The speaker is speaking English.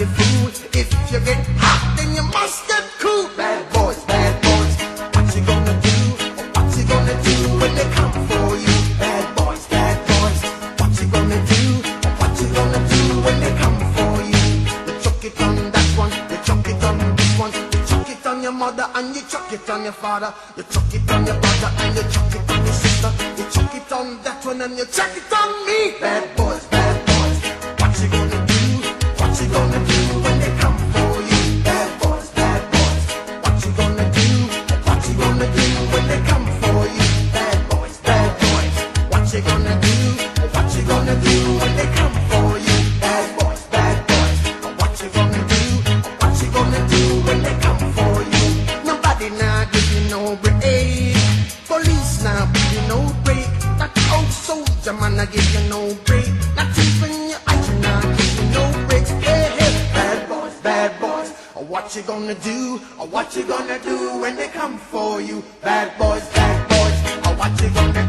the fool. If you get hot, then you must get cool. Bad boys, what you gonna do? What you gonna do when they come for you? Bad boys, what you gonna do? What you gonna do when they come for you? You chuck it on that one, you chuck it on this one, you chuck it on your mother and you chuck it on your father, you chuck it on your brother and you chuck it on your sister, you chuck it on that one and you chuck it on me. Bad boys, what you gonna do? What you gonna do when they come for you? Bad boys, what you gonna do? What you gonna do when they come for you? Bad boys, what you gonna do? What you gonna do when they come for you? Bad boys, what you gonna do? What you gonna do when they come for you? Nobody now give you no break. Police now give you no break. That old soldier man I give you no break. Not even your eyes now give you no breaks. Hey, bad boys, what you gonna do? What you gonna do when they come for you? Bad boys, what you gonna